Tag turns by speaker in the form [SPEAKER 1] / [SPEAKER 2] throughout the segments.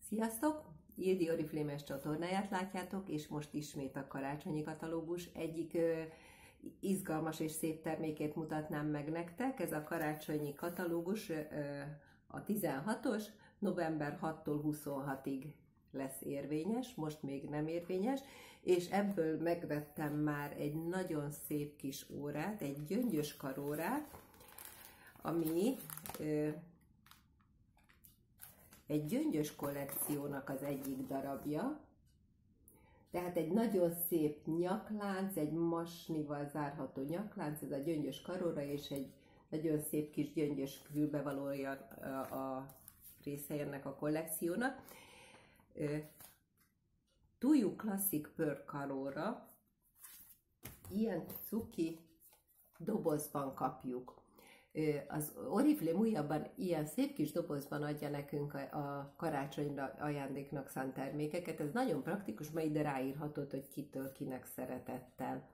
[SPEAKER 1] Sziasztok! Ildi Oriflémes csatornáját látjátok, és most ismét a karácsonyi katalógus egyik izgalmas és szép termékét mutatnám meg nektek. Ez a karácsonyi katalógus a 16-os, november 6-tól 26-ig lesz érvényes, most még nem érvényes, és ebből megvettem már egy nagyon szép kis órát, egy gyöngyös karórát, ami egy gyöngyös kollekciónak az egyik darabja, tehát egy nagyon szép nyaklánc, egy masnival zárható nyaklánc, ez a gyöngyös karóra, és egy nagyon szép kis gyöngyös fülbevalója a része ennek a kollekciónak. Tuju Classic Pearl karóra, ilyen cuki dobozban kapjuk. Az Oriflame újabban ilyen szép kis dobozban adja nekünk a karácsonyra ajándéknak szánt termékeket. Ez nagyon praktikus, mert ide ráírhatod, hogy kitől, kinek szeretettel.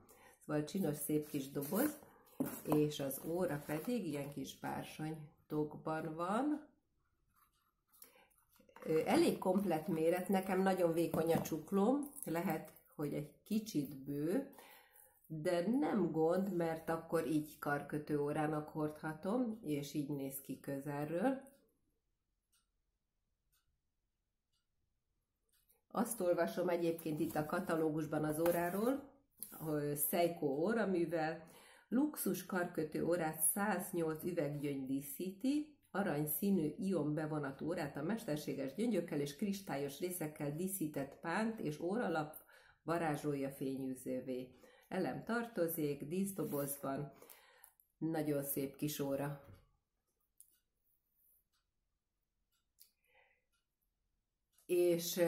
[SPEAKER 1] Szóval csinos, szép kis doboz, és az óra pedig ilyen kis bársonytokban van. Elég komplett méret, nekem nagyon vékony a csuklóm, lehet, hogy egy kicsit bő, de nem gond, mert akkor így karkötő órának hordhatom, és így néz ki közelről. Azt olvasom egyébként itt a katalógusban az óráról, hogy Seiko óraművel, luxus karkötő órát 108 üveggyöngy díszíti, aranyszínű ion bevonatú órát a mesterséges gyöngyökkel és kristályos részekkel díszített pánt és óralap varázsolja fényűzővé. Elem tartozék, díszdobozban, nagyon szép kis óra. És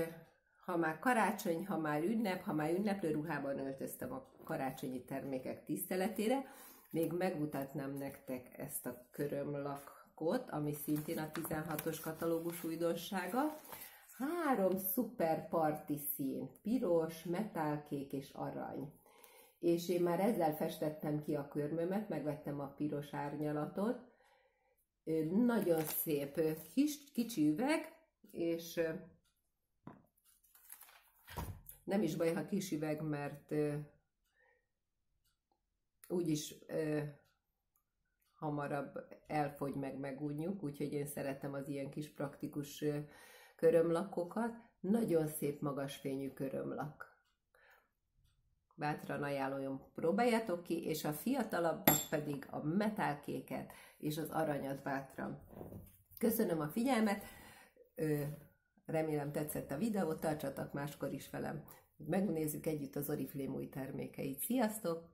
[SPEAKER 1] ha már karácsony, ha már ünnep, ha már ünneplő ruhában öltöztem a karácsonyi termékek tiszteletére, még megmutatnám nektek ezt a körömlakot, ami szintén a 16-os katalógus újdonsága. 3 szuper parti szín, piros, metálkék és arany. És én már ezzel festettem ki a körmömet, megvettem a piros árnyalatot. Nagyon szép, kicsi üveg, és nem is baj, ha kis üveg, mert úgyis hamarabb elfogy, megújjuk, úgyhogy én szeretem az ilyen kis praktikus körömlakokat. Nagyon szép magasfényű körömlak. Bátran ajánlom, próbáljátok ki, és a fiatalabbak pedig a metálkéket és az aranyat bátran. Köszönöm a figyelmet, remélem tetszett a videó, tartsatok máskor is velem, megnézzük együtt az Oriflame új termékeit. Sziasztok!